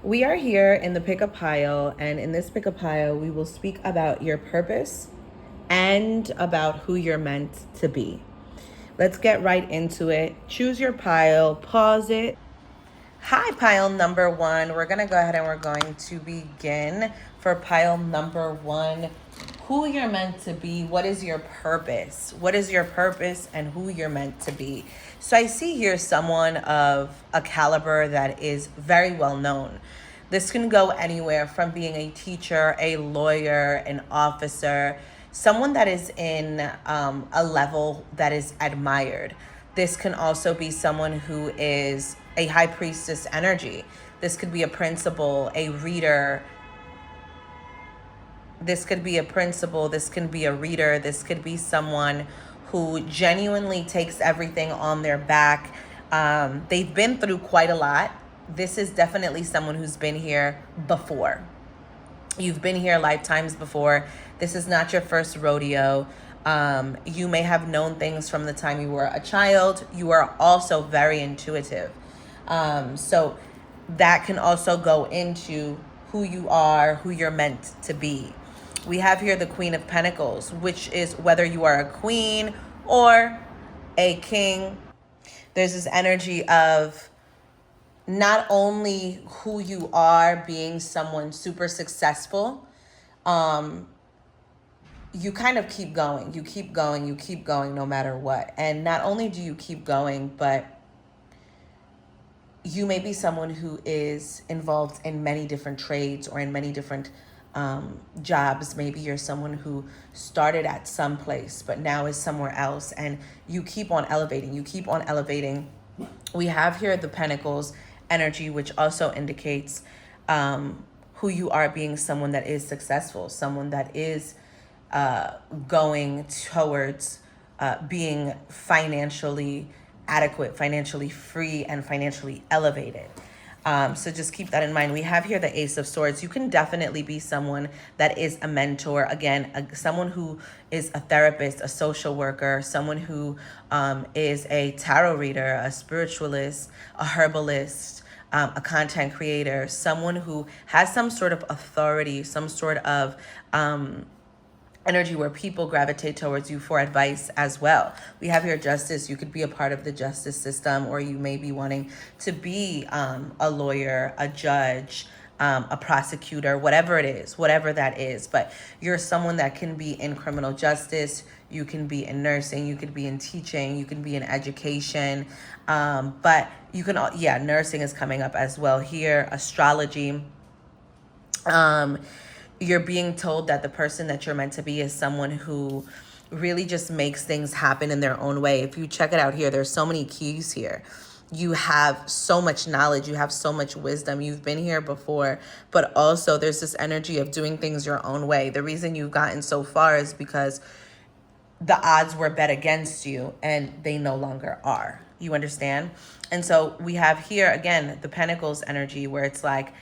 We are here in the pickup pile, and in this pickup pile, we will speak about your purpose and about who you're meant to be. Let's get right into it. Choose your pile, pause it. Hi, pile number one. We're going to go ahead and we're going to begin for pile number one. Who you're meant to be. What is your purpose? What is your purpose and who you're meant to be? So I see here someone of a caliber that is very well known. This can go anywhere from being a teacher, a lawyer, an officer, someone that is in a level that is admired. This can also be someone who is a high priestess energy. This could be a principal, a reader. This could be a principal. This can be a reader. This could be someone who genuinely takes everything on their back. They've been through quite a lot. This is definitely someone who's been here before. You've been here lifetimes before. This is not your first rodeo. You may have known things from the time you were a child. You are also very intuitive. So that can also go into who you are, who you're meant to be. We have here the Queen of Pentacles, which is whether you are a queen or a king. There's this energy of not only who you are being someone super successful, you kind of keep going. You keep going. You keep going no matter what. And not only do you keep going, but you may be someone who is involved in many different trades or in many different jobs. Maybe you're someone who started at some place but now is somewhere else, and you keep on elevating. You keep on elevating. We have here the Pentacles energy, which also indicates who you are being someone that is successful, someone that is going towards being financially adequate, financially free, and financially elevated. So just keep that in mind. We have here the Ace of Swords. You can definitely be someone that is a mentor. Again, someone who is a therapist, a social worker, someone who is a tarot reader, a spiritualist, a herbalist, a content creator, someone who has some sort of authority, some sort of energy where people gravitate towards you for advice as well. We have here Justice. You could be a part of the justice system, or you may be wanting to be a lawyer, a judge, a prosecutor, whatever it is, whatever that is. But you're someone that can be in criminal justice. You can be in nursing. You could be in teaching. You can be in education. But you can, nursing is coming up as well here. Astrology. You're being told that the person that you're meant to be is someone who really just makes things happen in their own way. If you check it out here, there's so many keys here. You have so much knowledge. You have so much wisdom. You've been here before, but also there's this energy of doing things your own way. The reason you've gotten so far is because the odds were bet against you and they no longer are. You understand? And so we have here, again, the Pentacles energy, where it's like,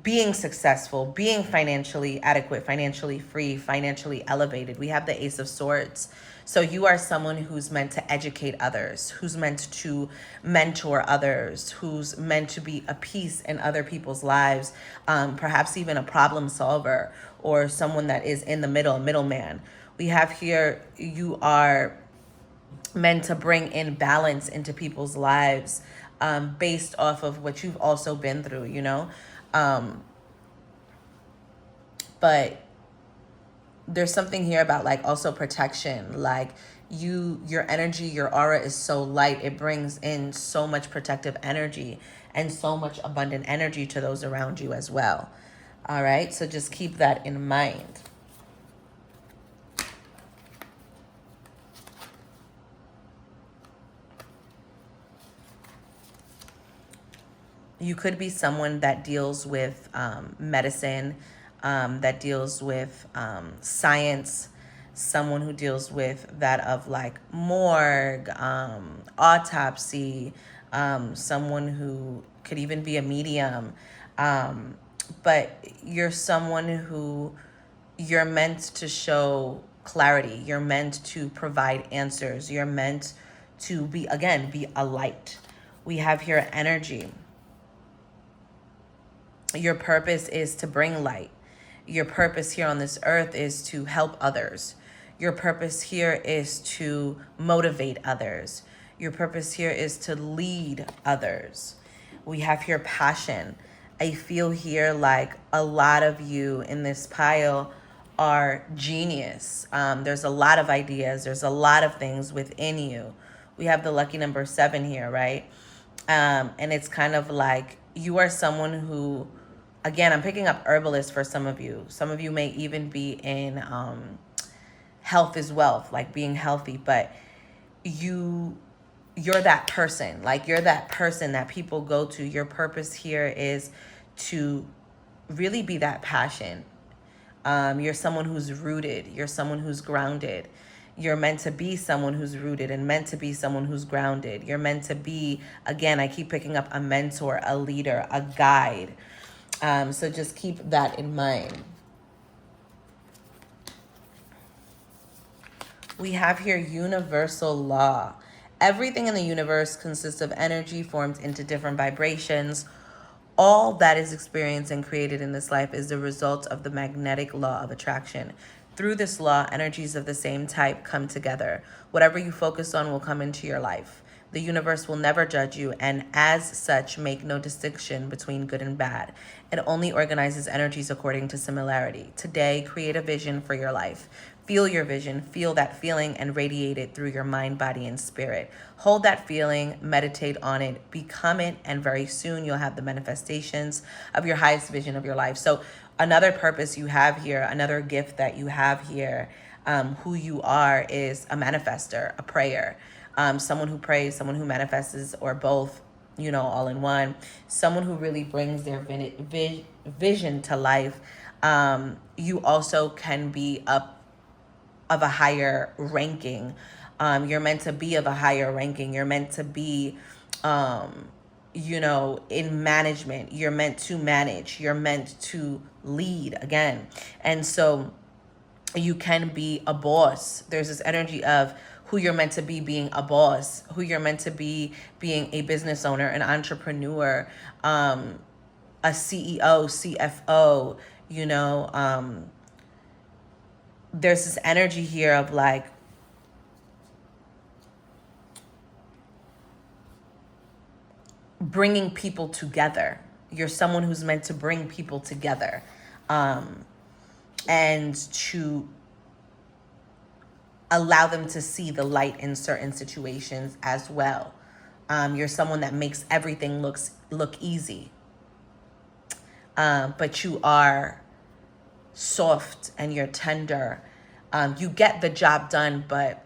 being successful, being financially adequate, financially free, financially elevated. We have the Ace of Swords. So you are someone who's meant to educate others, who's meant to mentor others, who's meant to be a piece in other people's lives, perhaps even a problem solver or someone that is in the middle, middleman. We have here, you are meant to bring in balance into people's lives based off of what you've also been through, you know? But there's something here about like also protection, like your energy, your aura is so light. It brings in so much protective energy and so much abundant energy to those around you as well. All right. So just keep that in mind. You could be someone that deals with medicine, that deals with science, someone who deals with that of like morgue, autopsy, someone who could even be a medium. But you're someone who you're meant to show clarity. You're meant to provide answers. You're meant to be, again, be a light. We have here energy. Your purpose is to bring light. Your purpose here on this earth is to help others. Your purpose here is to motivate others. Your purpose here is to lead others. We have here passion. I feel here like a lot of you in this pile are genius. There's a lot of ideas. There's a lot of things within you. We have the lucky number 7 here, right? And it's kind of like you are someone who, again, I'm picking up herbalist for some of you. Some of you may even be in health is wealth, like being healthy, but you're that person. Like you're that person that people go to. Your purpose here is to really be that passion. You're someone who's rooted. You're someone who's grounded. You're meant to be someone who's rooted and meant to be someone who's grounded. You're meant to be, again, I keep picking up a mentor, a leader, a guide. So just keep that in mind. We have here universal law. Everything in the universe consists of energy formed into different vibrations. All that is experienced and created in this life is the result of the magnetic law of attraction. Through this law, energies of the same type come together. Whatever you focus on will come into your life. The universe will never judge you, and as such, make no distinction between good and bad. It only organizes energies according to similarity. Today, create a vision for your life. Feel your vision, feel that feeling, and radiate it through your mind, body, and spirit. Hold that feeling, meditate on it, become it, and very soon you'll have the manifestations of your highest vision of your life. So another purpose you have here, another gift that you have here, who you are is a manifester, a prayer. Someone who prays, someone who manifests, or both, all in one. Someone who really brings their vision to life. You also can be of a higher ranking. You're meant to be of a higher ranking. You're meant to be, in management. You're meant to manage. You're meant to lead again. And so you can be a boss. There's this energy of who you're meant to be being a boss, who you're meant to be being a business owner, an entrepreneur, a CEO, CFO, there's this energy here of like bringing people together. You're someone who's meant to bring people together, and to allow them to see the light in certain situations as well. You're someone that makes everything look easy, but you are soft and you're tender. You get the job done, but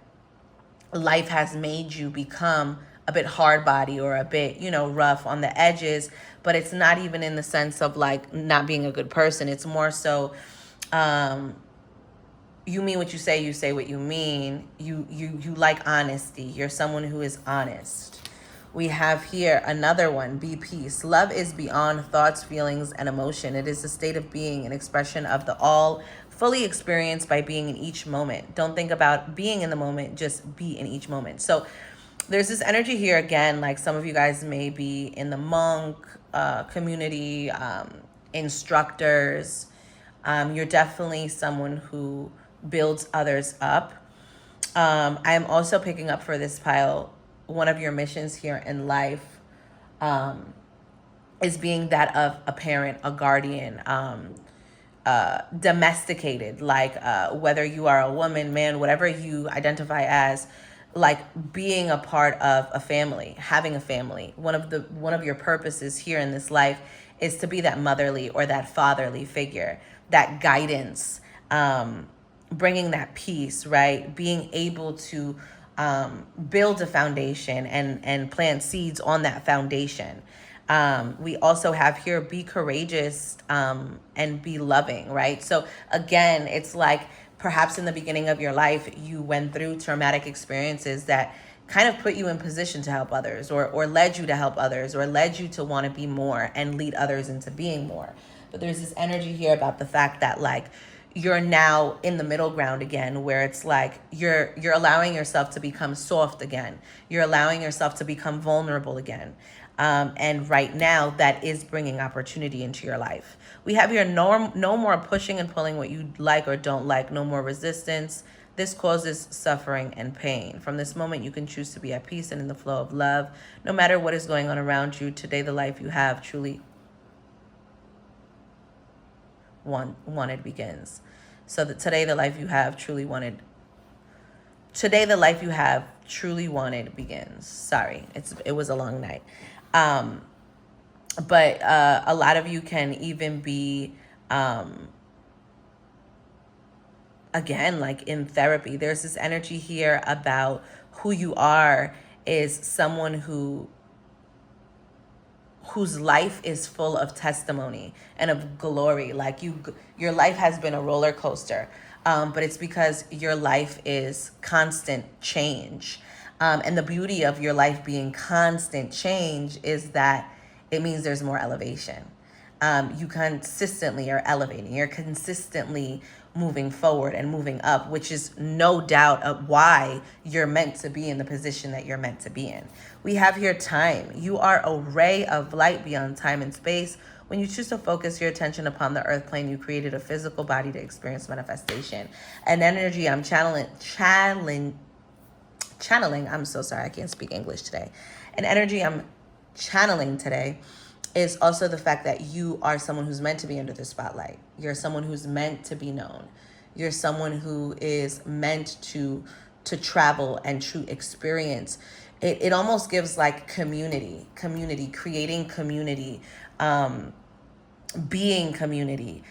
life has made you become a bit hard body or a bit, rough on the edges. But it's not even in the sense of like not being a good person. It's more so, you mean what you say what you mean. You like honesty. You're someone who is honest. We have here another one, be peace. Love is beyond thoughts, feelings, and emotion. It is a state of being, an expression of the all, fully experienced by being in each moment. Don't think about being in the moment, just be in each moment. So there's this energy here again, like some of you guys may be in the monk community, instructors. You're definitely someone who builds others up. I am also picking up for this pile, one of your missions here in life is being that of a parent, a guardian, domesticated, like whether you are a woman, man, whatever you identify as, like being a part of a family, having a family. One of your purposes here in this life is to be that motherly or that fatherly figure, that guidance, bringing that peace, right? Being able to build a foundation and plant seeds on that foundation. We also have here, be courageous and be loving, right? So again, it's like perhaps in the beginning of your life, you went through traumatic experiences that kind of put you in position to help others or led you to help others or led you to want to be more and lead others into being more. But there's this energy here about the fact that like you're now in the middle ground again, where it's like you're allowing yourself to become soft again. You're allowing yourself to become vulnerable again. And right now, that is bringing opportunity into your life. We have here no more pushing and pulling what you like or don't like, no more resistance. This causes suffering and pain. From this moment, you can choose to be at peace and in the flow of love. No matter what is going on around you, today the life you have truly wanted begins. So that today the life you have truly wanted. Today the life you have truly wanted begins. Sorry, it was a long night. But a lot of you can even be, again, like in therapy. There's this energy here about who you are is someone whose life is full of testimony and of glory. Like your life has been a roller coaster, but it's because your life is constant change. And the beauty of your life being constant change is that it means there's more elevation. You consistently are elevating. You're consistently moving forward and moving up, which is no doubt of why you're meant to be in the position that you're meant to be in. We have here time. You are a ray of light beyond time and space. When you choose to focus your attention upon the earth plane, you created a physical body to experience manifestation. An energy I'm channeling, I'm so sorry, I can't speak English today. An energy I'm channeling today is also the fact that you are someone who's meant to be under the spotlight. You're someone who's meant to be known. You're someone who is meant to travel and to experience. It almost gives like community, creating community, being community,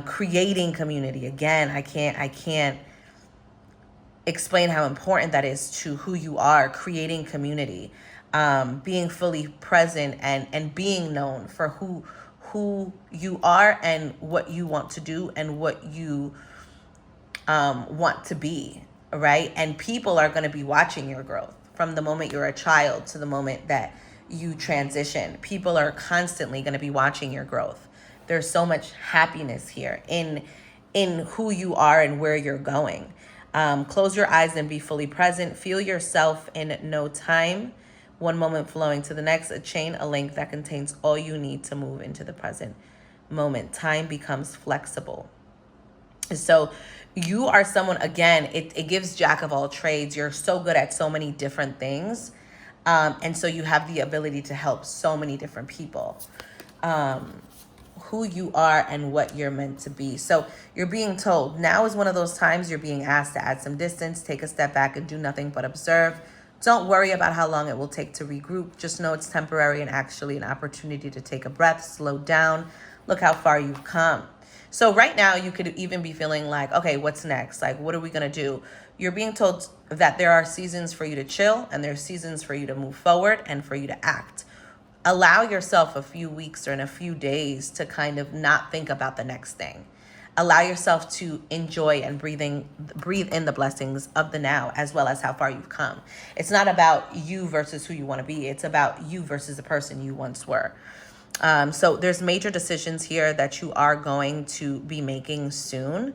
creating community. Again, I can't explain how important that is to who you are, creating community, being fully present and being known for who you are and what you want to do and what you want to be, right? And people are going to be watching your growth from the moment you're a child to the moment that you transition. People are constantly going to be watching your growth. There's so much happiness here in who you are and where you're going. Close your eyes and be fully present. Feel yourself in no time. One moment flowing to the next, a chain, a link that contains all you need to move into the present moment. Time becomes flexible. So you are someone, again, it gives jack of all trades. You're so good at so many different things. And so you have the ability to help so many different people. Who you are and what you're meant to be. So you're being told now is one of those times you're being asked to add some distance, take a step back and do nothing but observe. Don't worry about how long it will take to regroup. Just know it's temporary and actually an opportunity to take a breath, slow down, look how far you've come. So right now you could even be feeling like, okay, what's next? Like, what are we going to do? You're being told that there are seasons for you to chill and there's seasons for you to move forward and for you to act. Allow yourself a few weeks or in a few days to kind of not think about the next thing. Allow yourself to enjoy and breathe in the blessings of the now, as well as how far you've come. It's not about you versus who you want to be. It's about you versus the person you once were. So there's major decisions here that you are going to be making soon.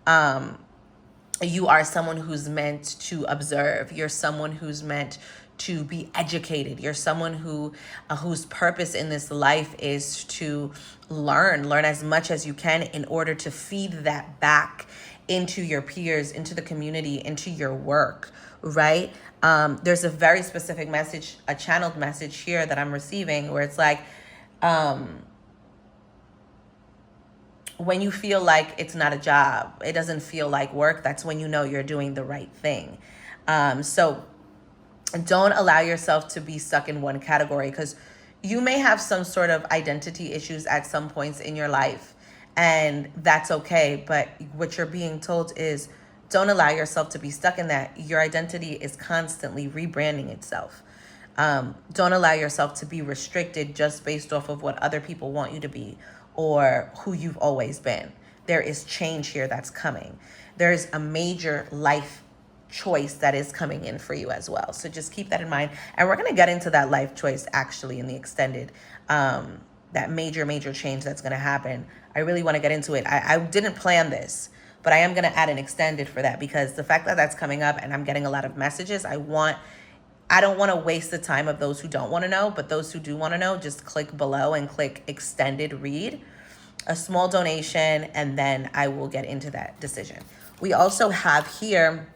You are someone who's meant to observe. You're someone who's meant to be educated. You're someone whose purpose in this life is to learn as much as you can in order to feed that back into your peers, into the community, into your work, right? There's a very specific message, a channeled message here that I'm receiving where it's like, when you feel like it's not a job, it doesn't feel like work, that's when you know you're doing the right thing. So don't allow yourself to be stuck in one category, because you may have some sort of identity issues at some points in your life, and that's okay. But what you're being told is don't allow yourself to be stuck in that. Your identity is constantly rebranding itself. Don't allow yourself to be restricted just based off of what other people want you to be or who you've always been. There is change here that's coming. There's a major life choice that is coming in for you as well. So just keep that in mind. And we're going to get into that life choice actually in the extended, that major change that's going to happen. I really want to get into it. I didn't plan this, but I am going to add an extended for that, because the fact that that's coming up and I'm getting a lot of messages, I want I don't want to waste the time of those who don't want to know, but those who do want to know, just click below and click extended read, a small donation, and then I will get into that decision. We also have here,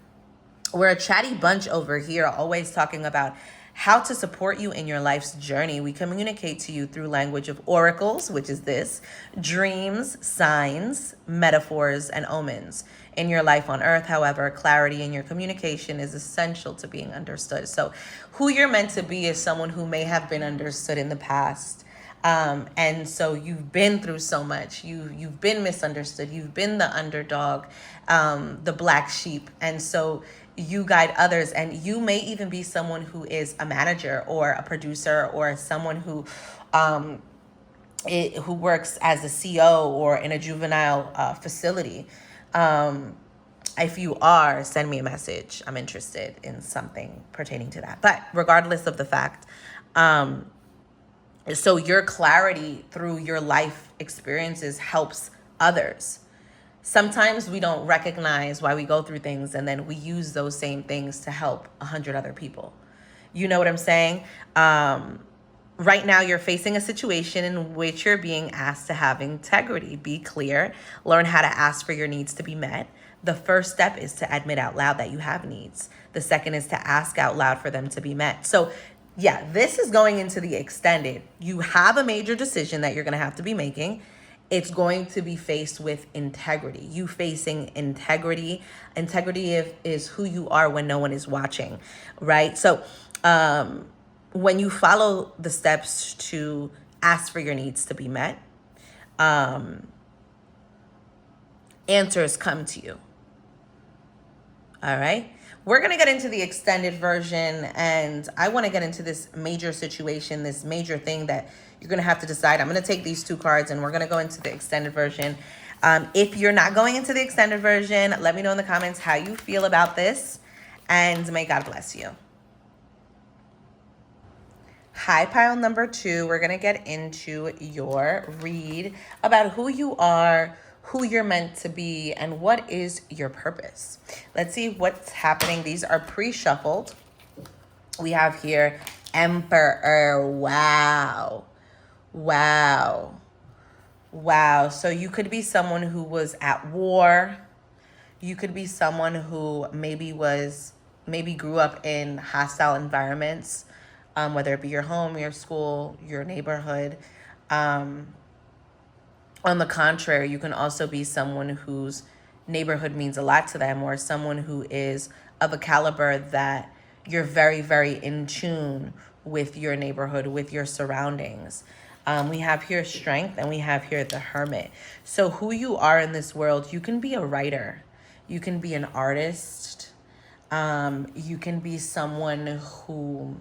we're a chatty bunch over here, always talking about how to support you in your life's journey. We communicate to you through language of oracles, which is this, dreams, signs, metaphors, and omens. In your life on earth, however, clarity in your communication is essential to being understood. So who you're meant to be is someone who may have been understood in the past. And so you've been through so much. You've been misunderstood. You've been the underdog, the black sheep. And so you guide others, and you may even be someone who is a manager or a producer or someone who works as a CO or in a juvenile facility. If you are, send me a message. I'm interested in something pertaining to that. But regardless of the fact, so your clarity through your life experiences helps others. Sometimes we don't recognize why we go through things, and then we use those same things to help 100 other people. You know what I'm saying? Right now, you're facing a situation in which you're being asked to have integrity. Be clear. Learn how to ask for your needs to be met. The first step is to admit out loud that you have needs. The second is to ask out loud for them to be met. So yeah, this is going into the extended. You have a major decision that you're going to have to be making. It's going to be faced with integrity. You facing integrity. Integrity is who you are when no one is watching, right? So when you follow the steps to ask for your needs to be met, answers come to you. All right. We're going to get into the extended version, and I want to get into this major situation, this major thing that you're going to have to decide. I'm going to take these two cards, and we're going to go into the extended version. If you're not going into the extended version, let me know in the comments how you feel about this, and may God bless you. Hi, pile number 2. We're going to get into your read about who you are, who you're meant to be, and what is your purpose. Let's see what's happening. These are pre-shuffled. We have here Emperor. Wow. So you could be someone who was at war. You could be someone who maybe grew up in hostile environments, whether it be your home, your school, your neighborhood. On the contrary, you can also be someone whose neighborhood means a lot to them, or someone who is of a caliber that you're very, very in tune with your neighborhood, with your surroundings. We have here Strength, and we have here the Hermit. So who you are in this world, you can be a writer. You can be an artist. You can be someone who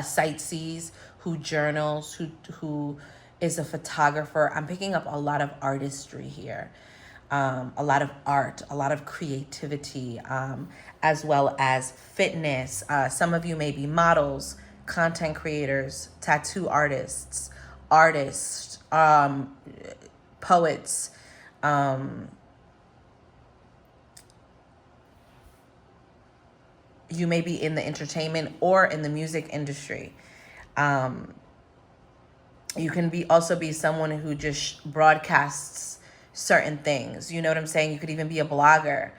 sightsees, who journals, who is a photographer. I'm picking up a lot of artistry here, a lot of art, a lot of creativity, as well as fitness. Some of you may be models, content creators, tattoo artists, poets, you may be in the entertainment or in the music industry. You can also be someone who just broadcasts certain things. You know what I'm saying? You could even be a blogger.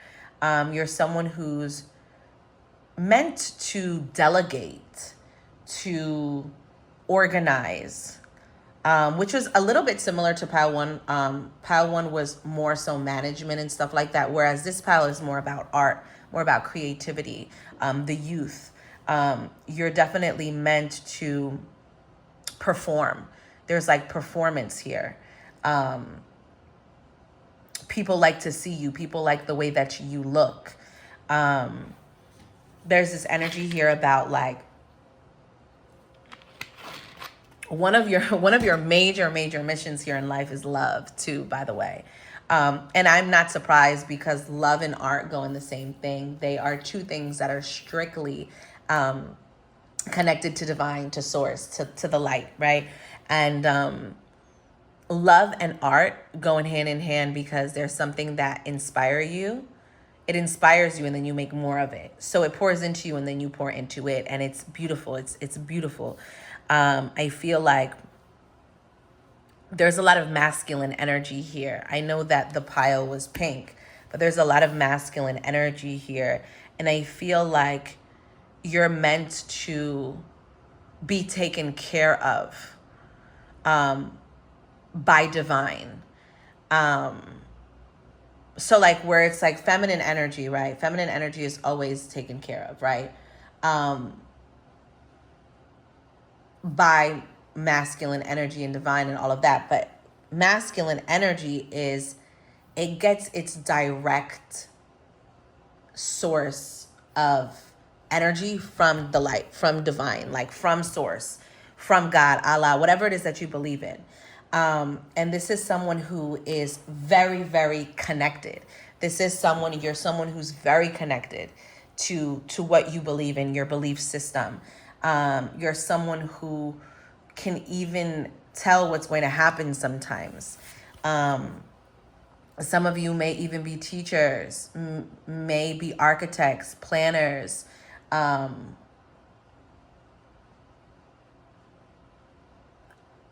You're someone who's meant to delegate, to organize, which was a little bit similar to pile 1. Pile 1 was more so management and stuff like that, whereas this pile is more about art, more about creativity, the youth. You're definitely meant to perform. There's like performance here. People like to see you. People like the way that you look. There's this energy here about like one of your major missions here in life is love too, by the way. And I'm not surprised, because love and art go in the same thing. They are two things that are strictly connected to divine, to source, to the light, right? And love and art going hand in hand, because there's something that inspires you it inspires you and then you make more of it. So it pours into you and then you pour into it, and it's beautiful. It's beautiful. I feel like there's a lot of masculine energy here. I know that the pile was pink, but there's a lot of masculine energy here. And I feel like you're meant to be taken care of by divine. So like where it's like feminine energy, right? Feminine energy is always taken care of, right? By masculine energy and divine and all of that. But masculine energy is, it gets its direct source of energy from the light, from divine, like from source, from God, Allah, whatever it is that you believe in. And this is someone who is very, very connected. This is someone, you're someone who's very connected to what you believe in, your belief system. You're someone who can even tell what's going to happen sometimes. Some of you may even be teachers, may be architects, planners,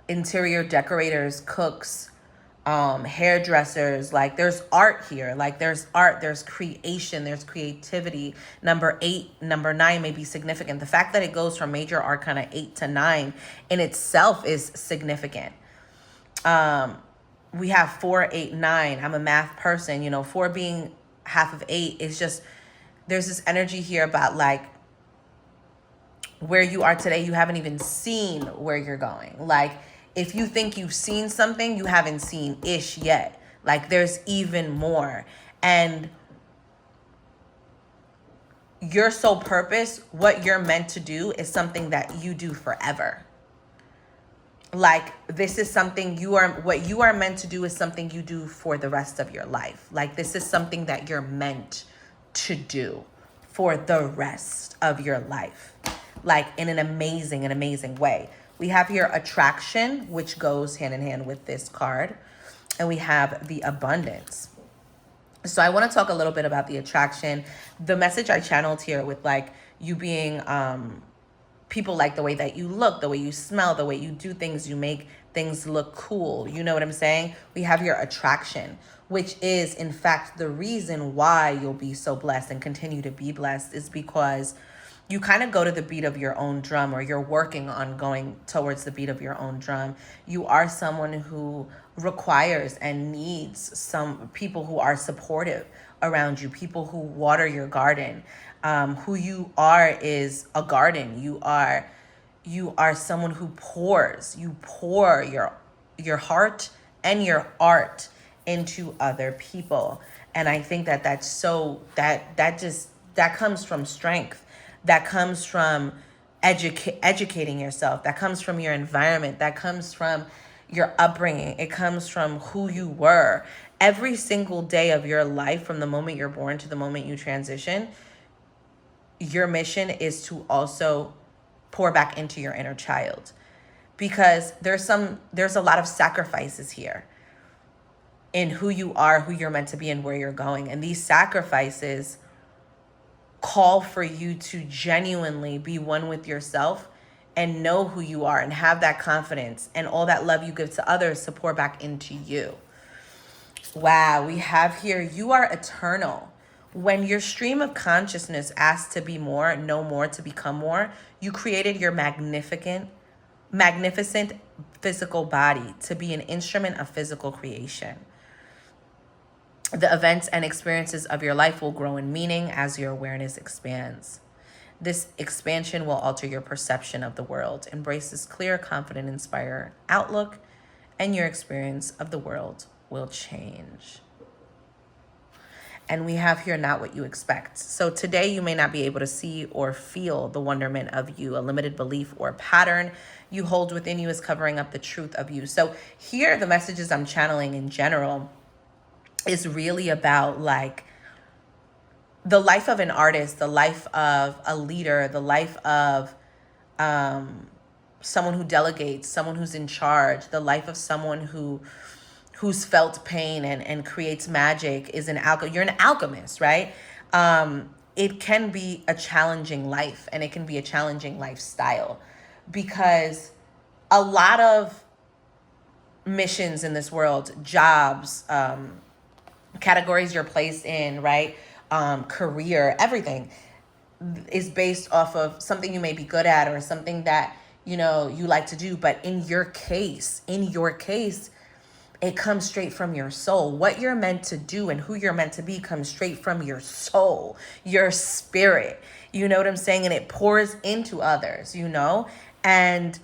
interior decorators, cooks, hairdressers. Like there's art here. Like there's art, there's creation, there's creativity. Number 8, number 9 may be significant. The fact that it goes from major arcana 8 to 9 in itself is significant. We have 4, 8, 9. I'm a math person, 4 being half of 8 is just, there's this energy here about like where you are today, you haven't even seen where you're going. Like if you think you've seen something, you haven't seen ish yet. Like there's even more. And your sole purpose, what you're meant to do, is something that you do forever. Like this is something what you are meant to do is something you do for the rest of your life. Like this is something that you're meant to do for the rest of your life, like in an amazing way. We have here attraction, which goes hand in hand with this card, and we have the abundance. So I want to talk a little bit about the attraction. The message I channeled here with like you being people like the way that you look, the way you smell, the way you do things, you make things look cool. You know what I'm saying? We have your attraction, which is in fact the reason why you'll be so blessed and continue to be blessed, is because you kind of go to the beat of your own drum, or you're working on going towards the beat of your own drum. You are someone who requires and needs some people who are supportive around you, people who water your garden. Who you are is a garden. You are someone who pours. You pour your heart and your art into other people. And I think that's so that comes from strength. That comes from educating yourself. That comes from your environment. That comes from your upbringing. It comes from who you were. Every single day of your life, from the moment you're born to the moment you transition, your mission is to also pour back into your inner child, because there's a lot of sacrifices here in who you are, who you're meant to be, and where you're going. And these sacrifices call for you to genuinely be one with yourself and know who you are and have that confidence, and all that love you give to others to pour back into you. Wow, we have here, you are eternal. When your stream of consciousness asked to be more, know more, to become more, you created your magnificent physical body to be an instrument of physical creation. The events and experiences of your life will grow in meaning as your awareness expands. This expansion will alter your perception of the world. Embrace this clear, confident, inspired outlook, and your experience of the world will change. And we have here not what you expect. So today you may not be able to see or feel the wonderment of you. A limited belief or pattern you hold within you is covering up the truth of you. So here, the messages I'm channeling in general is really about like the life of an artist, the life of a leader, the life of someone who delegates, someone who's in charge, the life of someone who who's felt pain and creates magic is you're an alchemist, right? It can be a challenging life, and it can be a challenging lifestyle, because a lot of missions in this world, jobs, categories you're placed in, right? Career, everything is based off of something you may be good at or something that, you know, you like to do. But in your case, it comes straight from your soul. What you're meant to do and who you're meant to be comes straight from your soul, your spirit. You know what I'm saying? And it pours into others, you know? And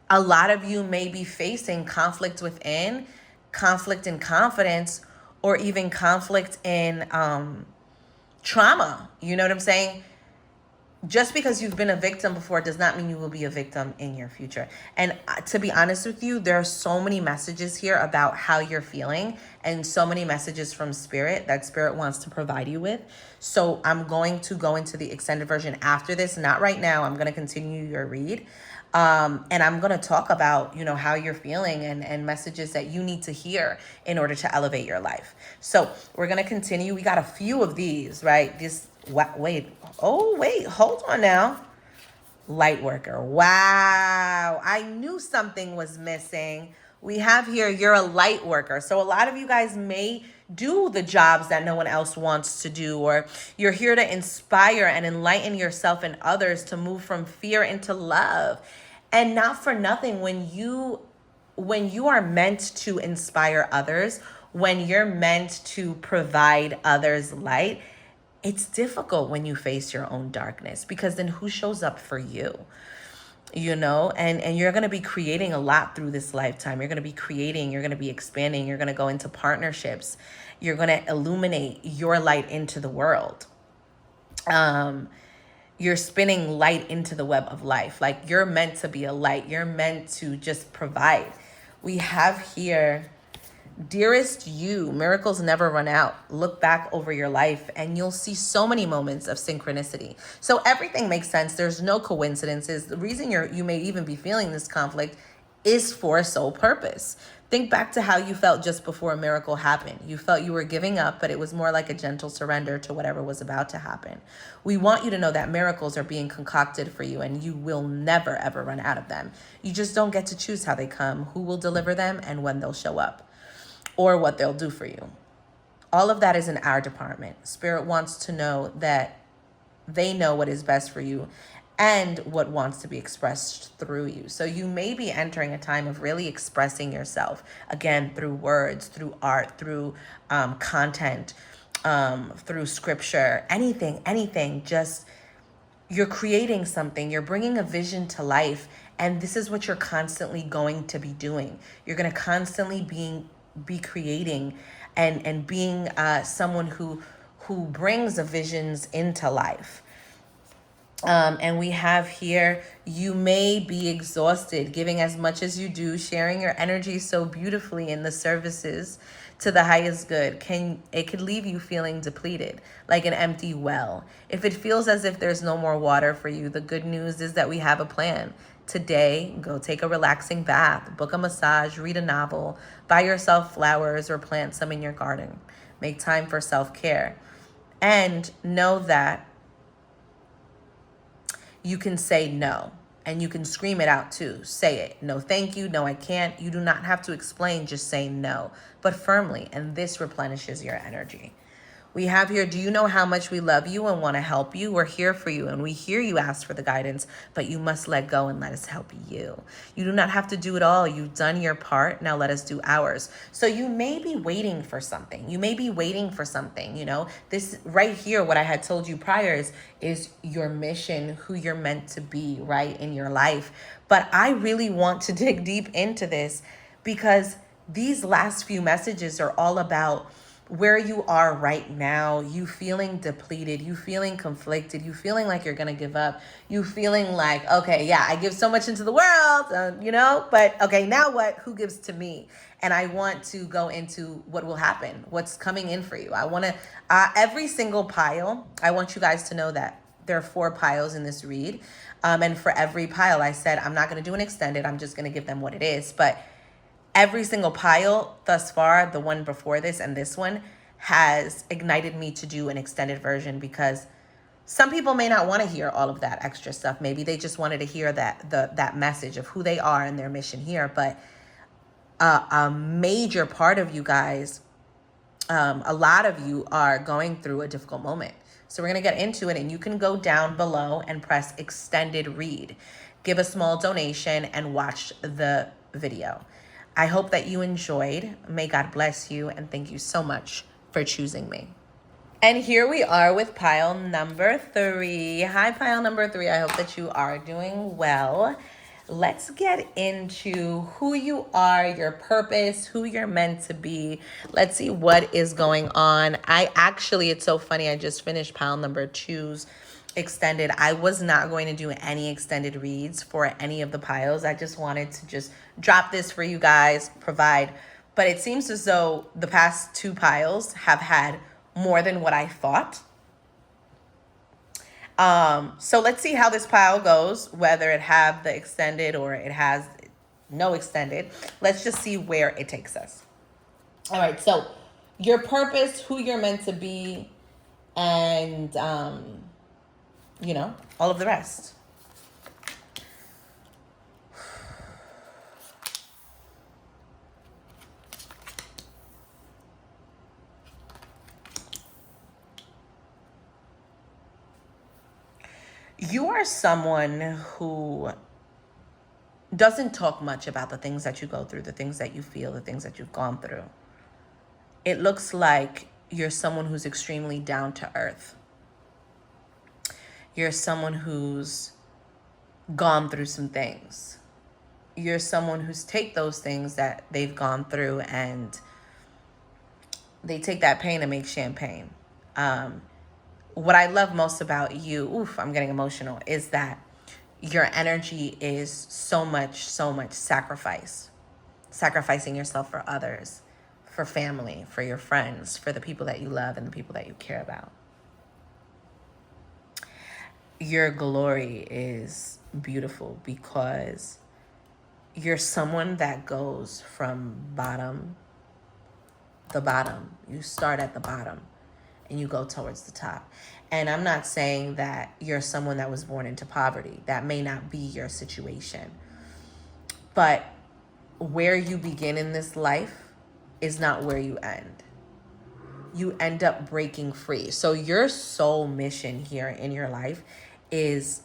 a lot of you may be facing conflict within, conflict in confidence, or even conflict in trauma. You know what I'm saying? Just because you've been a victim before does not mean you will be a victim in your future. And to be honest with you, there are so many messages here about how you're feeling, and so many messages from spirit that spirit wants to provide you with. So I'm going to go into the extended version after this, not right now. I'm going to continue your read. And I'm going to talk about, you know, how you're feeling and messages that you need to hear in order to elevate your life. So we're going to continue. We got a few of these, right? Wait, hold on now. Light worker. Wow. I knew something was missing. We have here, you're a light worker. So a lot of you guys may do the jobs that no one else wants to do, or you're here to inspire and enlighten yourself and others to move from fear into love. And not for nothing, when you are meant to inspire others, when you're meant to provide others light, it's difficult when you face your own darkness, because then who shows up for you? You know, and you're going to be creating a lot through this lifetime. You're going to be creating, you're going to be expanding, you're going to go into partnerships. You're going to illuminate your light into the world. You're spinning light into the web of life. Like, you're meant to be a light. You're meant to just provide. We have here, dearest you, miracles never run out. Look back over your life and you'll see so many moments of synchronicity. So everything makes sense. There's no coincidences. The reason you may even be feeling this conflict is for a sole purpose. Think back to how you felt just before a miracle happened. You felt you were giving up, but it was more like a gentle surrender to whatever was about to happen. We want you to know that miracles are being concocted for you, and you will never, ever run out of them. You just don't get to choose how they come, who will deliver them, and when they'll show up, or what they'll do for you. All of that is in our department. Spirit wants to know that they know what is best for you and what wants to be expressed through you. So you may be entering a time of really expressing yourself, again, through words, through art, through content, through scripture, anything. Just, you're creating something, you're bringing a vision to life, and this is what you're constantly going to be doing. You're going to constantly be creating and being someone who brings the visions into life. And we have here, you may be exhausted, giving as much as you do, sharing your energy so beautifully in the services to the highest good. It could leave you feeling depleted, like an empty well. If it feels as if there's no more water for you, the good news is that we have a plan. Today, go take a relaxing bath, book a massage, read a novel, buy yourself flowers, or plant some in your garden. Make time for self-care. And know that you can say no, and you can scream it out too. Say it. No, thank you. No, I can't. You do not have to explain. Just say no, but firmly. And this replenishes your energy. We have here, do you know how much we love you and want to help you? We're here for you, and we hear you ask for the guidance, but you must let go and let us help you. You do not have to do it all. You've done your part. Now let us do ours. So you may be waiting for something. You know, this right here, what I had told you prior is your mission, who you're meant to be, right, in your life. But I really want to dig deep into this, because these last few messages are all about where you are right now, you feeling depleted, you feeling conflicted, you feeling like you're going to give up, you feeling like, okay, yeah, I give so much into the world, but okay, now what? Who gives to me? And I want to go into what will happen, what's coming in for you. I want to, every single pile, I want you guys to know that there are 4 piles in this read. And for every pile, I said, I'm not going to do an extended, I'm just going to give them what it is. But every single pile thus far, the one before this and this one, has ignited me to do an extended version, because some people may not want to hear all of that extra stuff. Maybe they just wanted to hear that message of who they are and their mission here. But a major part of you guys, a lot of you are going through a difficult moment. So we're going to get into it, and you can go down below and press extended read. Give a small donation and watch the video. I hope that you enjoyed. May God bless you, and thank you so much for choosing me. And here we are with pile number 3. Hi, pile number 3. I hope that you are doing well. Let's get into who you are, your purpose, who you're meant to be. Let's see what is going on. It's so funny. I just finished pile number 2's extended. I was not going to do any extended reads for any of the piles. I just wanted to just drop this for you guys, provide. But it seems as though the past 2 piles have had more than what I thought. So let's see how this pile goes, whether it have the extended or it has no extended. Let's just see where it takes us. All right, so your purpose, who you're meant to be, and, all of the rest. You are someone who doesn't talk much about the things that you go through, the things that you feel, the things that you've gone through. It looks like you're someone who's extremely down to earth. You're someone who's gone through some things. You're someone who's take those things that they've gone through and they take that pain and make champagne. What I love most about you, I'm getting emotional, is that your energy is so much sacrifice. Sacrificing yourself for others, for family, for your friends, for the people that you love and the people that you care about. Your glory is beautiful because you're someone that goes from the bottom. You start at the bottom and you go towards the top. And I'm not saying that you're someone that was born into poverty. That may not be your situation. But where you begin in this life is not where you end. You end up breaking free. So your soul mission here in your life is,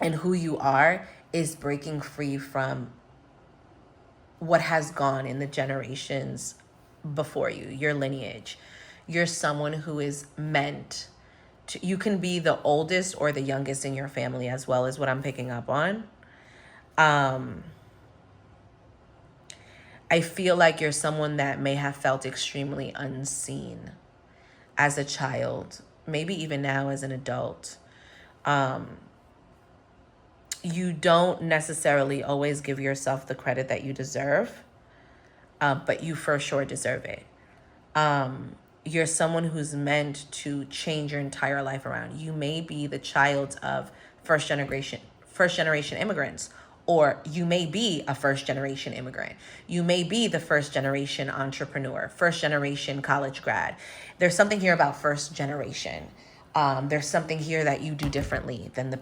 and who you are, is breaking free from what has gone in the generations before you, your lineage. You're someone who is meant to, you can be the oldest or the youngest in your family as well, as what I'm picking up on. I feel like you're someone that may have felt extremely unseen as a child, maybe even now as an adult. You don't necessarily always give yourself the credit that you deserve, but you for sure deserve it. You're someone who's meant to change your entire life around. You may be the child of first generation immigrants, or you may be a first generation immigrant. You may be the first generation entrepreneur, first generation college grad. There's something here about first generation. There's something here that you do differently than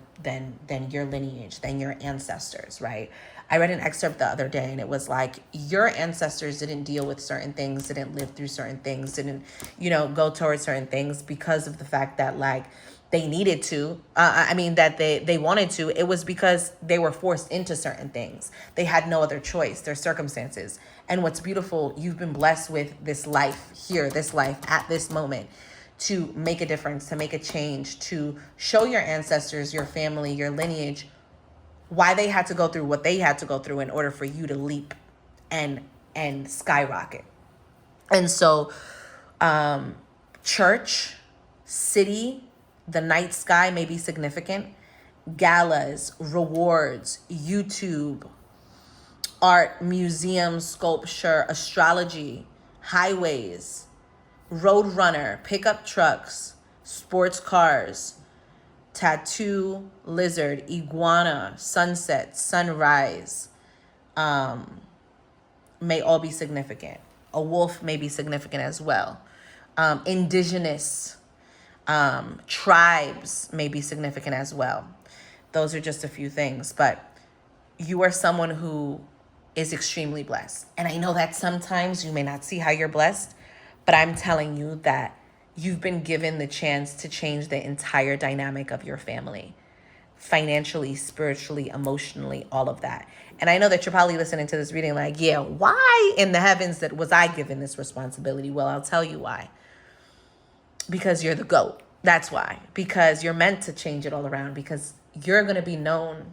your lineage, than your ancestors, right? I read an excerpt the other day and it was like, your ancestors didn't deal with certain things, didn't live through certain things, didn't, go towards certain things because of the fact that like they needed to, that they wanted to. It was because they were forced into certain things. They had no other choice, their circumstances. And what's beautiful, you've been blessed with this life here, this life at this moment, to make a difference, to make a change, to show your ancestors, your family, your lineage, why they had to go through what they had to go through in order for you to leap and skyrocket. And so church, city, the night sky may be significant. Galas, rewards, YouTube, art, museums, sculpture, astrology, highways, roadrunner, pickup trucks, sports cars, tattoo, lizard, iguana, sunset, sunrise, may all be significant. A wolf may be significant as well. Indigenous tribes may be significant as well. Those are just a few things, but you are someone who is extremely blessed. And I know that sometimes you may not see how you're blessed, but I'm telling you that you've been given the chance to change the entire dynamic of your family, financially, spiritually, emotionally, all of that. And I know that you're probably listening to this reading like, yeah, why in the heavens that was I given this responsibility? Well, I'll tell you why. Because you're the GOAT. That's why. Because you're meant to change it all around, because you're going to be known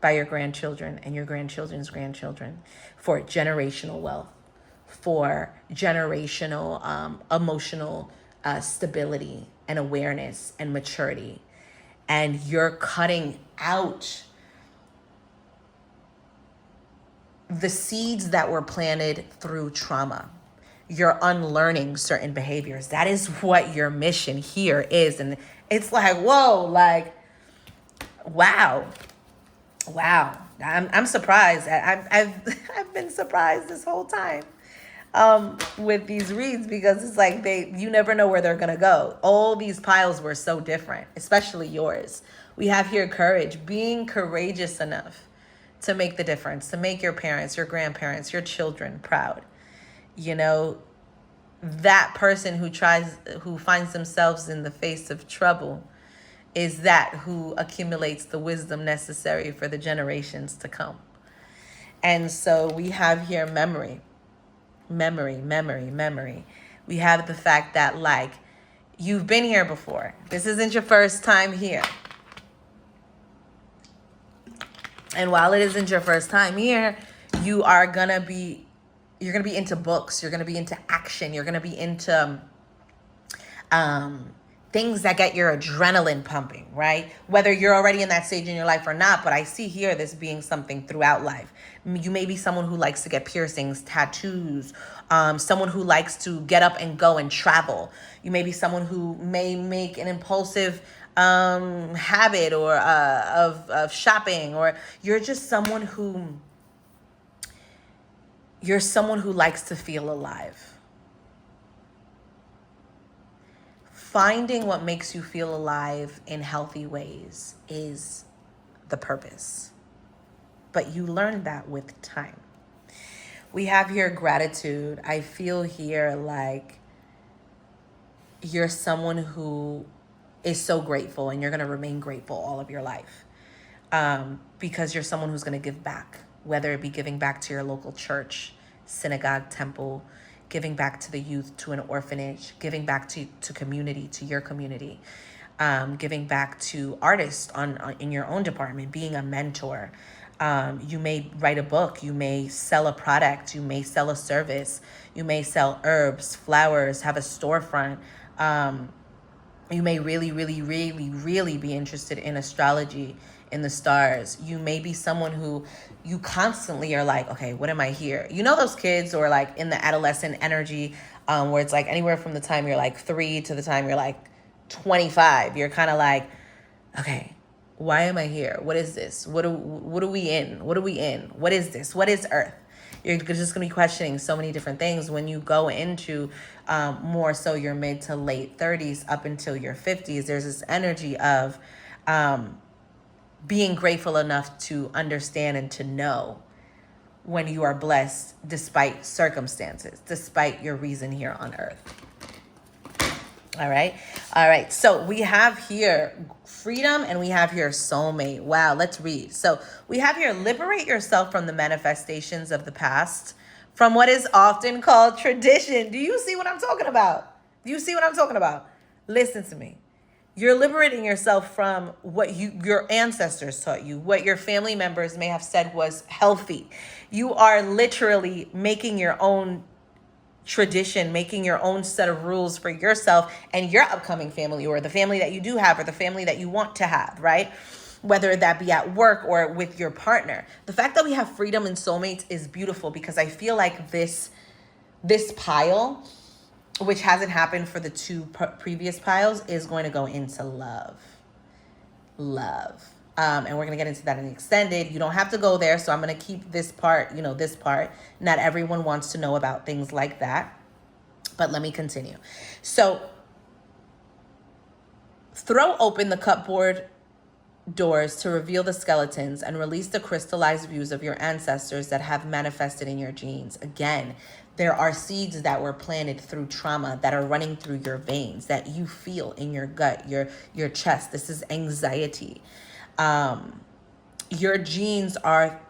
by your grandchildren and your grandchildren's grandchildren for generational wealth, for generational emotional stability and awareness and maturity. And you're cutting out the seeds that were planted through trauma. You're unlearning certain behaviors. That is what your mission here is. And it's like, whoa, like, wow. I'm surprised. I've been surprised this whole time with these reads, because it's like you never know where they're gonna go. All these piles were so different, especially yours. We have here courage, being courageous enough to make the difference, to make your parents, your grandparents, your children proud. You know, that person who finds themselves in the face of trouble is that who accumulates the wisdom necessary for the generations to come. And so we have here memory. We have the fact that, like, you've been here before. This isn't your first time here. And while it isn't your first time here, you're going to be into books. You're going to be into action. You're going to be into things that get your adrenaline pumping, right? Whether you're already in that stage in your life or not, but I see here this being something throughout life. You may be someone who likes to get piercings, tattoos, someone who likes to get up and go and travel. You may be someone who may make an impulsive habit or of shopping, or you're just someone who likes to feel alive. Finding what makes you feel alive in healthy ways is the purpose. But you learn that with time. We have here gratitude. I feel here like you're someone who is so grateful, and you're going to remain grateful all of your life, because you're someone who's going to give back, whether it be giving back to your local church, synagogue, temple, giving back to the youth, to an orphanage, giving back to community, to your community, giving back to artists in your own department, being a mentor. You may write a book, you may sell a product, you may sell a service, you may sell herbs, flowers, have a storefront. You may really be interested in astrology, in the stars. You may be someone who you constantly are like, okay, what am I here? You know those kids who are like in the adolescent energy, where it's like anywhere from the time you're like 3 to the time you're like 25. You're kind of like, okay, why am I here? What is this? What are we in? What are we in? What is this? What is Earth? You're just going to be questioning so many different things when you go into more so your mid to late 30s up until your 50s. There's this energy of being grateful enough to understand and to know when you are blessed despite circumstances, despite your reason here on earth. All right. So we have here freedom and we have here soulmate. Wow, let's read. So we have here, liberate yourself from the manifestations of the past, from what is often called tradition. Do you see what I'm talking about? Listen to me. You're liberating yourself from what your ancestors taught you, what your family members may have said was healthy. You are literally making your own tradition, making your own set of rules for yourself and your upcoming family, or the family that you do have, or the family that you want to have, right? Whether that be at work or with your partner. The fact that we have freedom and soulmates is beautiful, because I feel like this pile, which hasn't happened for the two previous piles, is going to go into love. And we're going to get into that in the extended. You don't have to go there. So I'm going to keep this part, this part. Not everyone wants to know about things like that. But let me continue. So throw open the cupboard doors to reveal the skeletons and release the crystallized views of your ancestors that have manifested in your genes. Again, there are seeds that were planted through trauma that are running through your veins that you feel in your gut, your chest. This is anxiety. Your genes are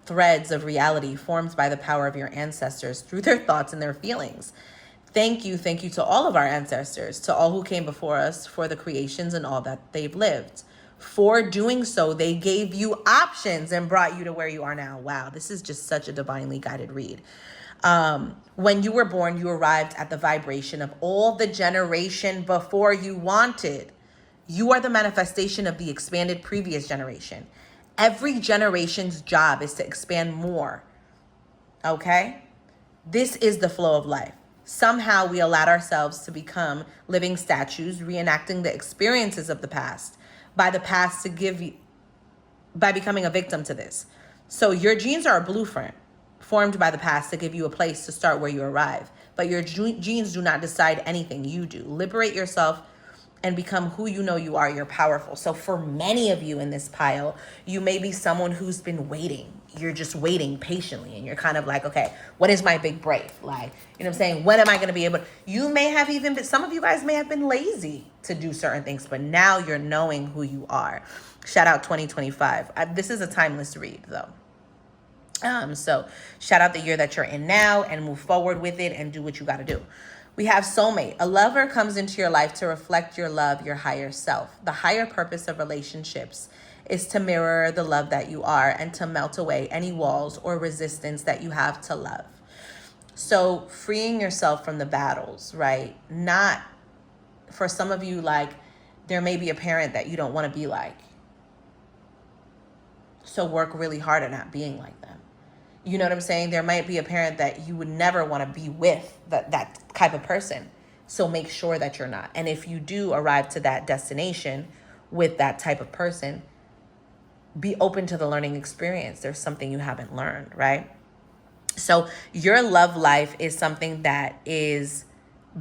threads of reality formed by the power of your ancestors through their thoughts and their feelings. Thank you to all of our ancestors, to all who came before us, for the creations and all that they've lived. For doing so, they gave you options and brought you to where you are now. Wow, this is just such a divinely guided read. When you were born, you arrived at the vibration of all the generation before you wanted. You are the manifestation of the expanded previous generation. Every generation's job is to expand more. Okay? This is the flow of life. Somehow we allowed ourselves to become living statues, reenacting the experiences of the past by becoming a victim to this. So your genes are a blueprint formed by the past to give you a place to start where you arrive. But your genes do not decide anything. You do. Liberate yourself and become who you know you are. You're powerful. So for many of you in this pile, you may be someone who's been waiting. You're just waiting patiently and you're kind of like, okay, what is my big break? Like, you know what I'm saying? When am I going to be able? You may have even been, some of you guys may have been lazy to do certain things, but now you're knowing who you are. Shout out 2025. This is a timeless read though. So shout out the year that you're in now and move forward with it and do what you got to do. We have soulmate. A lover comes into your life to reflect your love, your higher self. The higher purpose of relationships is to mirror the love that you are and to melt away any walls or resistance that you have to love. So freeing yourself from the battles, right? Not for some of you, like there may be a parent that you don't want to be like. So work really hard at not being like them. You know what I'm saying? There might be a parent that you would never want to be with, that type of person. So make sure that you're not. And if you do arrive to that destination with that type of person, be open to the learning experience. There's something you haven't learned, right? So your love life is something that is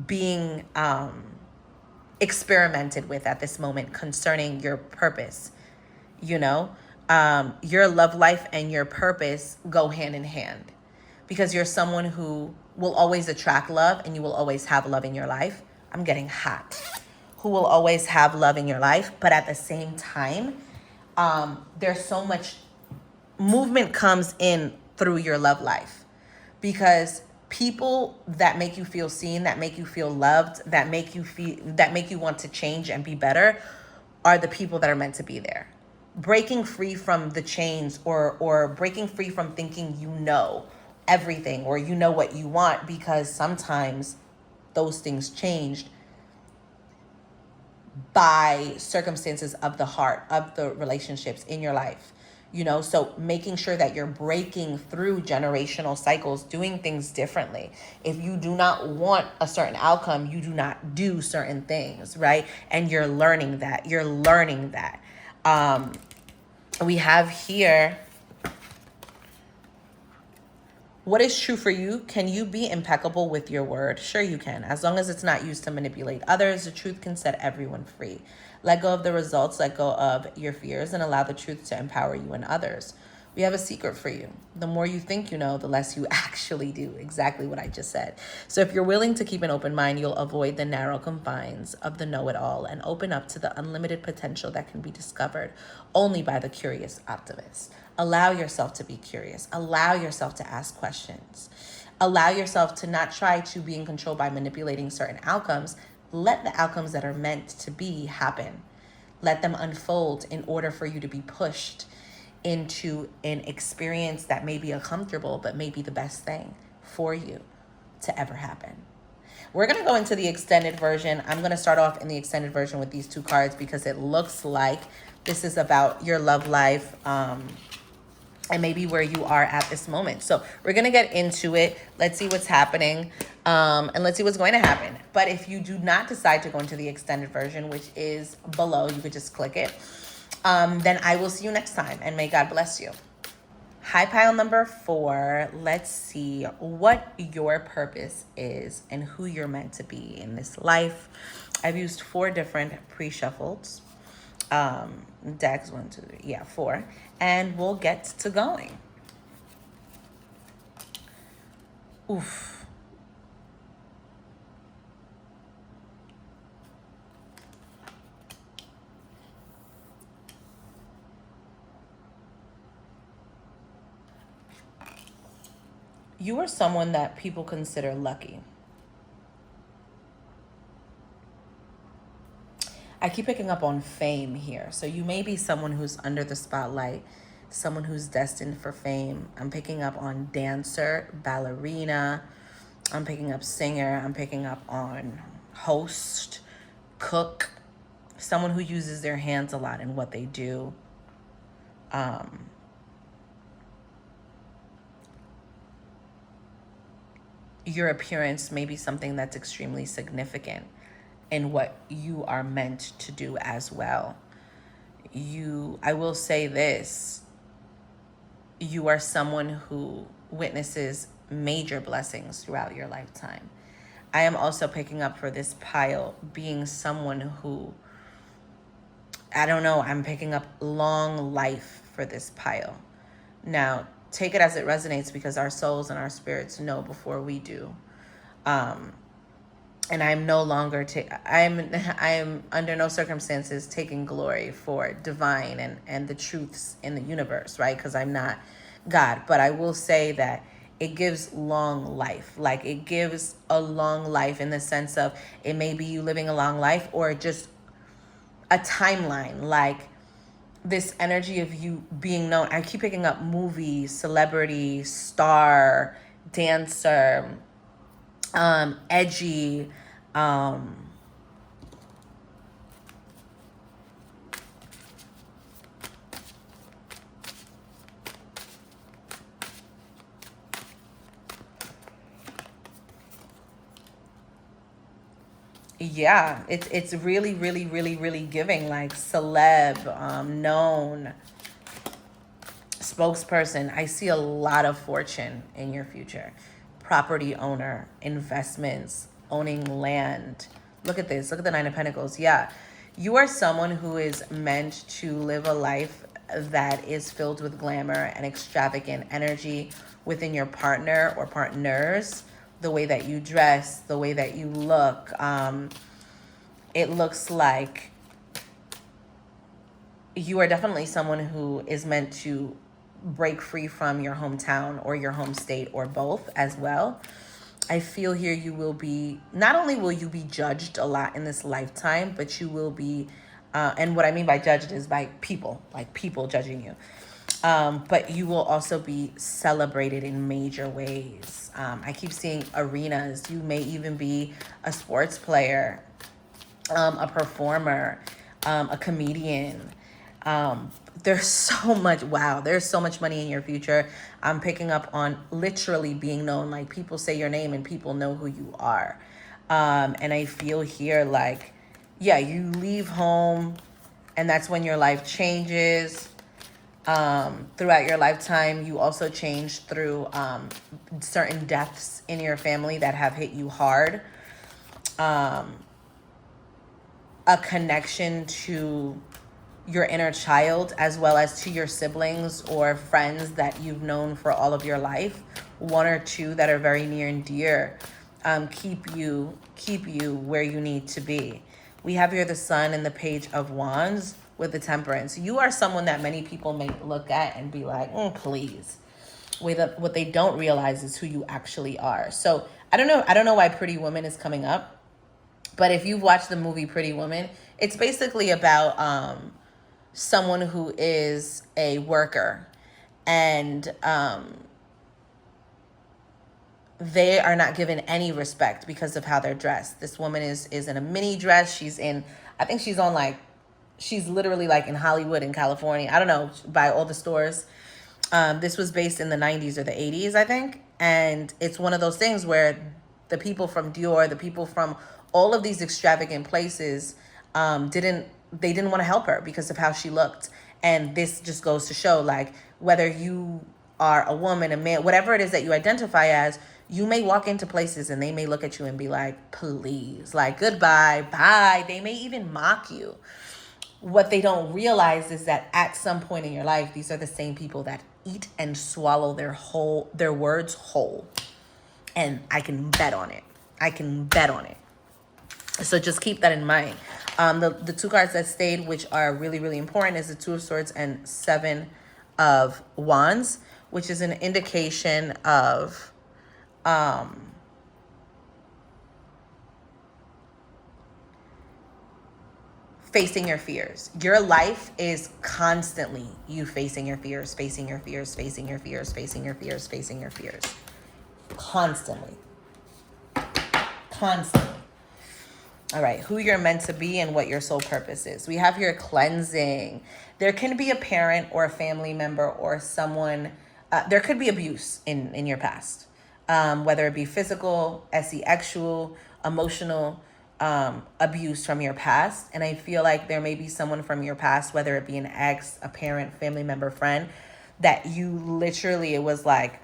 being experimented with at this moment concerning your purpose, you know? Your love life and your purpose go hand in hand because you're someone who will always attract love and you will always have love in your life. I'm getting hot. Who will always have love in your life, but at the same time, there's so much movement comes in through your love life because people that make you feel seen, that make you feel loved, that make you want to change and be better are the people that are meant to be there. Breaking free from the chains or breaking free from thinking you know everything or you know what you want, because sometimes those things changed by circumstances of the heart, of the relationships in your life, you know? So making sure that you're breaking through generational cycles, doing things differently. If you do not want a certain outcome, you do not do certain things, right? And you're learning that. We have here, what is true for you? Can you be impeccable with your word? Sure you can. As long as it's not used to manipulate others, the truth can set everyone free. Let go of the results, let go of your fears, and allow the truth to empower you and others. We have a secret for you. The more you think you know, the less you actually do. Exactly what I just said. So if you're willing to keep an open mind, you'll avoid the narrow confines of the know-it-all and open up to the unlimited potential that can be discovered only by the curious optimist. Allow yourself to be curious. Allow yourself to ask questions. Allow yourself to not try to be in control by manipulating certain outcomes. Let the outcomes that are meant to be happen. Let them unfold in order for you to be pushed into an experience that may be uncomfortable, but may be the best thing for you to ever happen. We're going to go into the extended version. I'm going to start off in the extended version with these two cards because it looks like this is about your love life, and maybe where you are at this moment. So we're going to get into it. Let's see what's happening, and let's see what's going to happen. But if you do not decide to go into the extended version, which is below, you could just click it. Then I will see you next time, and may God bless you. High pile number 4. Let's see what your purpose is and who you're meant to be in this life. I've used 4 different pre-shuffled decks. 1, 2, 3, yeah, 4, and we'll get to going. Oof. You are someone that people consider lucky. I keep picking up on fame here. So you may be someone who's under the spotlight, someone who's destined for fame. I'm picking up on dancer, ballerina. I'm picking up singer. I'm picking up on host, cook, someone who uses their hands a lot in what they do. Your appearance may be something that's extremely significant in what you are meant to do as well. I will say this, you are someone who witnesses major blessings throughout your lifetime. I am also picking up for this pile being someone who, I don't know, I'm picking up long life for this pile. Now, take it as it resonates, because our souls and our spirits know before we do. And I'm no longer, I'm under no circumstances taking glory for divine and the truths in the universe, right? Because I'm not God. But I will say that it gives long life. Like, it gives a long life in the sense of, it may be you living a long life, or just a timeline, like this energy of you being known. I keep picking up movie, celebrity, star, dancer, edgy, yeah, it's really, really, really, really giving, like celeb, known, spokesperson. I see a lot of fortune in your future. Property owner, investments, owning land. Look at this. Look at the 9 of Pentacles. Yeah. You are someone who is meant to live a life that is filled with glamour and extravagant energy within your partner or partners. The way that you dress, the way that you look. It looks like you are definitely someone who is meant to break free from your hometown or your home state, or both as well. I feel here you will be, not only will you be judged a lot in this lifetime, but you will be, and what I mean by judged is by people, like people judging you. But you will also be celebrated in major ways. I keep seeing arenas. You may even be a sports player, a performer, a comedian. There's so much, wow, there's so much money in your future. I'm picking up on literally being known. Like, people say your name and people know who you are. And I feel here like, yeah, you leave home and that's when your life changes. Throughout your lifetime, you also change through certain deaths in your family that have hit you hard. A connection to your inner child, as well as to your siblings or friends that you've known for all of your life. 1 or 2 that are very near and dear, keep you where you need to be. We have here the Sun and the Page of Wands with the Temperance. You are someone that many people may look at and be like, please. What they don't realize is who you actually are. So I don't know why Pretty Woman is coming up, but if you've watched the movie Pretty Woman, it's basically about someone who is a worker, and they are not given any respect because of how they're dressed. This woman is in a mini dress. She's literally like in Hollywood in California. I don't know, by all the stores. This was based in the 90s or the 80s, I think. And it's one of those things where the people from Dior, the people from all of these extravagant places didn't they didn't want to help her because of how she looked. And this just goes to show, like, whether you are a woman, a man, whatever it is that you identify as, you may walk into places and they may look at you and be like, please, like, goodbye, bye. They may even mock you. What they don't realize is that at some point in your life, these are the same people that eat and swallow their words whole. And I can bet on it. I can bet on it. So just keep that in mind. The two cards that stayed, which are really, really important, is the Two of Swords and Seven of Wands, which is an indication of facing your fears. Your life is constantly you facing your fears, facing your fears, facing your fears, facing your fears, facing your fears. Constantly. Constantly. All right, who you're meant to be and what your soul purpose is. We have here cleansing. There can be a parent or a family member or someone, there could be abuse in your past, whether it be physical, sexual, emotional abuse from your past. And I feel like there may be someone from your past, whether it be an ex, a parent, family member, friend, that you literally, it was like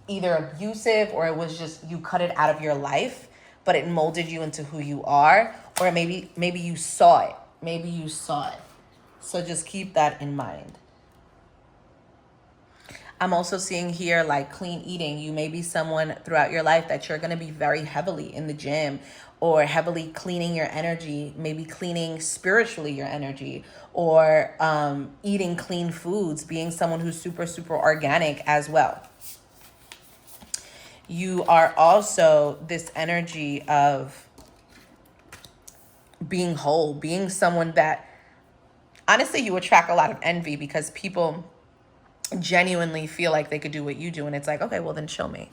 either abusive or it was just you cut it out of your life, but it molded you into who you are, or maybe you saw it. Maybe you saw it. So just keep that in mind. I'm also seeing here like clean eating. You may be someone throughout your life that you're going to be very heavily in the gym or heavily cleaning your energy, maybe cleaning spiritually your energy, or eating clean foods, being someone who's super, super organic as well. You are also this energy of being whole, being someone that, honestly, you attract a lot of envy because people genuinely feel like they could do what you do. And it's like, okay, well then show me.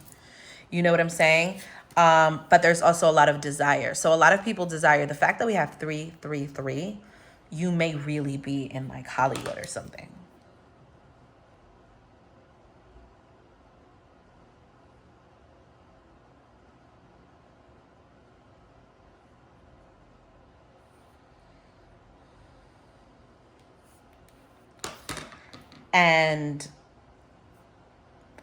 You know what I'm saying? But there's also a lot of desire. So a lot of people desire the fact that we have 333. You may really be in like Hollywood or something. And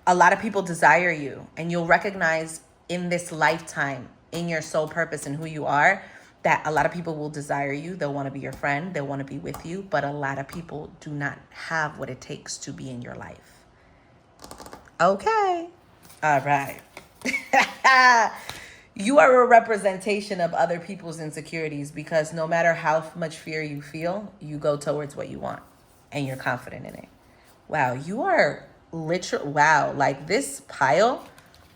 a lot of people desire you, and you'll recognize in this lifetime, in your soul purpose and who you are, that a lot of people will desire you. They'll want to be your friend. They'll want to be with you. But a lot of people do not have what it takes to be in your life. Okay. All right. You are a representation of other people's insecurities, because no matter how much fear you feel, you go towards what you want and you're confident in it. Wow, you are literal. Wow, like this pile,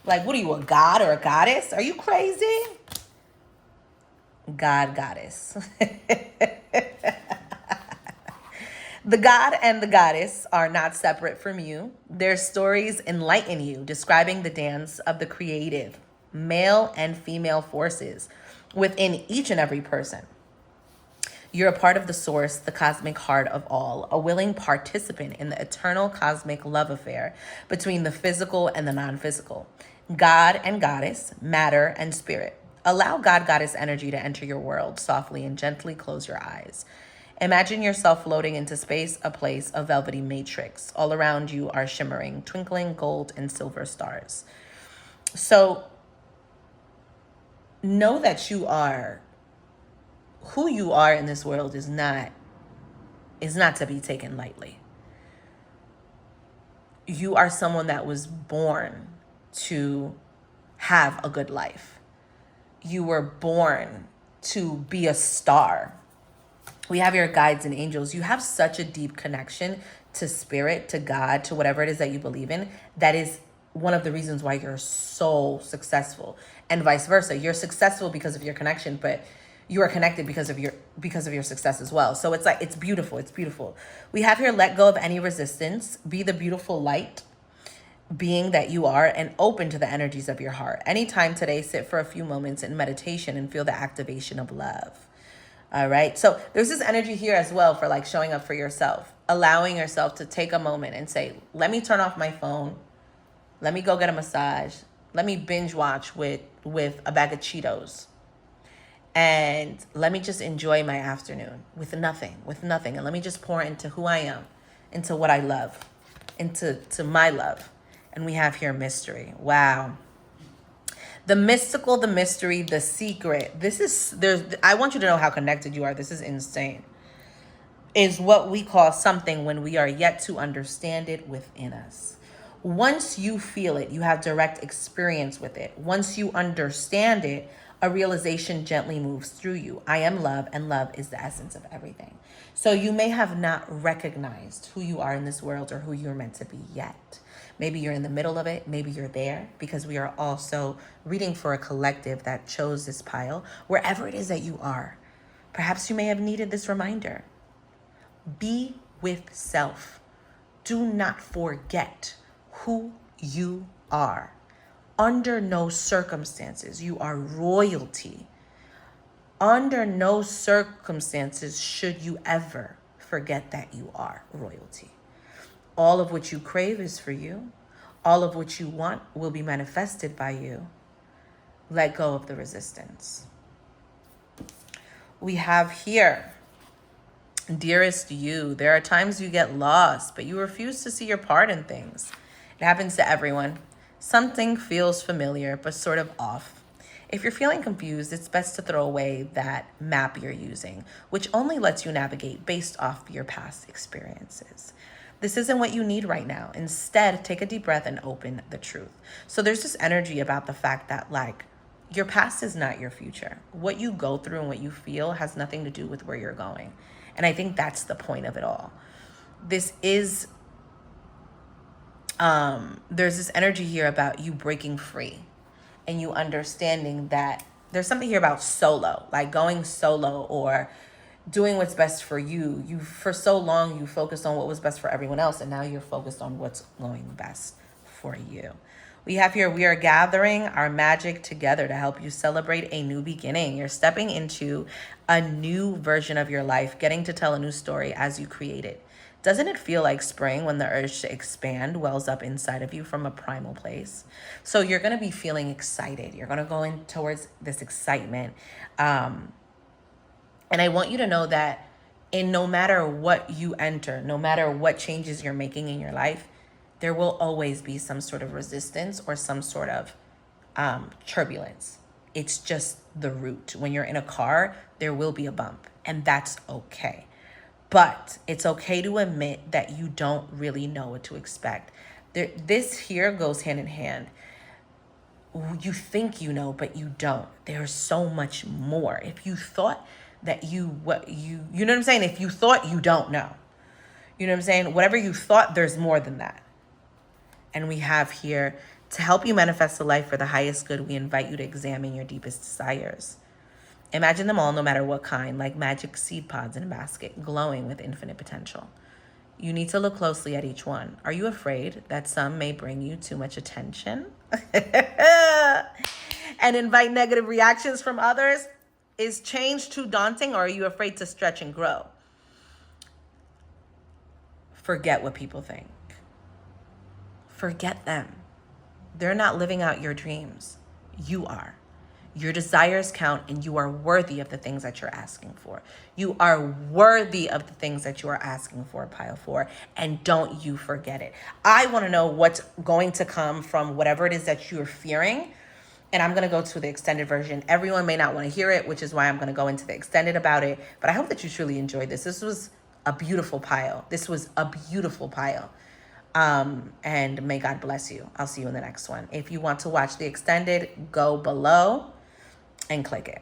like what are you, a god or a goddess? Are you crazy? God, goddess. The god and the goddess are not separate from you. Their stories enlighten you, describing the dance of the creative, male and female forces within each and every person. You're a part of the source, the cosmic heart of all, a willing participant in the eternal cosmic love affair between the physical and the non-physical, God and goddess, matter and spirit. Allow God, goddess energy to enter your world softly and gently. Close your eyes. Imagine yourself floating into space, a place, a velvety matrix. All around you are shimmering, twinkling gold and silver stars. So know that you are, who you are in this world is not to be taken lightly. You are someone that was born to have a good life. You were born to be a star. We have your guides and angels. You have such a deep connection to spirit, to God, to whatever it is that you believe in. That is one of the reasons why you're so successful, and vice versa. You're successful because of your connection, but you are connected because of your success as well. So it's like, it's beautiful. It's beautiful. We have here, let go of any resistance, be the beautiful light being that you are, and open to the energies of your heart. Anytime today, sit for a few moments in meditation and feel the activation of love. All right. So there's this energy here as well for like showing up for yourself, allowing yourself to take a moment and say, let me turn off my phone. Let me go get a massage. Let me binge watch with a bag of Cheetos. And let me just enjoy my afternoon with nothing. And let me just pour into who I am, into what I love, into my love. And we have here mystery. Wow. The mystical, the mystery, the secret. I want you to know how connected you are. This is insane. Is what we call something when we are yet to understand it within us. Once you feel it, you have direct experience with it. Once you understand it, a realization gently moves through you. I am love, and love is the essence of everything. So you may have not recognized who you are in this world or who you're meant to be yet. Maybe you're in the middle of it. Maybe you're there, because we are also reading for a collective that chose this pile. Wherever it is that you are, perhaps you may have needed this reminder. Be with self. Do not forget who you are. Under no circumstances, you are royalty. Under no circumstances should you ever forget that you are royalty. All of what you crave is for you. All of what you want will be manifested by you. Let go of the resistance. We have here, dearest you, there are times you get lost, but you refuse to see your part in things. It happens to everyone. Something feels familiar, but sort of off. If you're feeling confused, it's best to throw away that map you're using, which only lets you navigate based off your past experiences. This isn't what you need right now. Instead, take a deep breath and open the truth. So there's this energy about the fact that, like, your past is not your future. What you go through and what you feel has nothing to do with where you're going. And I think that's the point of it all. This is, there's this energy here about you breaking free and you understanding that there's something here about solo, like going solo or doing what's best for you. You, for so long, you focused on what was best for everyone else, and now you're focused on what's going best for you. We have here, we are gathering our magic together to help you celebrate a new beginning. You're stepping into a new version of your life, getting to tell a new story as you create it. Doesn't it feel like spring when the urge to expand wells up inside of you from a primal place? So you're going to be feeling excited. You're going to go in towards this excitement. And I want you to know that in no matter what you enter, no matter what changes you're making in your life, there will always be some sort of resistance or some sort of turbulence. It's just the route. When you're in a car, there will be a bump, and that's okay. But it's okay to admit that you don't really know what to expect. This here goes hand in hand. You think you know, but you don't. There's so much more. If you thought that you know what I'm saying? If you thought, you don't know. You know what I'm saying? Whatever you thought, there's more than that. And we have here, to help you manifest a life for the highest good, we invite you to examine your deepest desires. Imagine them all, no matter what kind, like magic seed pods in a basket, glowing with infinite potential. You need to look closely at each one. Are you afraid that some may bring you too much attention and invite negative reactions from others? Is change too daunting, or are you afraid to stretch and grow? Forget what people think. Forget them. They're not living out your dreams. You are. Your desires count, and you are worthy of the things that you're asking for. You are worthy of the things that you are asking for, pile 4, and don't you forget it. I want to know what's going to come from whatever it is that you're fearing, and I'm going to go to the extended version. Everyone may not want to hear it, which is why I'm going to go into the extended about it, but I hope that you truly enjoyed this. This was a beautiful pile. And may God bless you. I'll see you in the next one. If you want to watch the extended, go below and click it.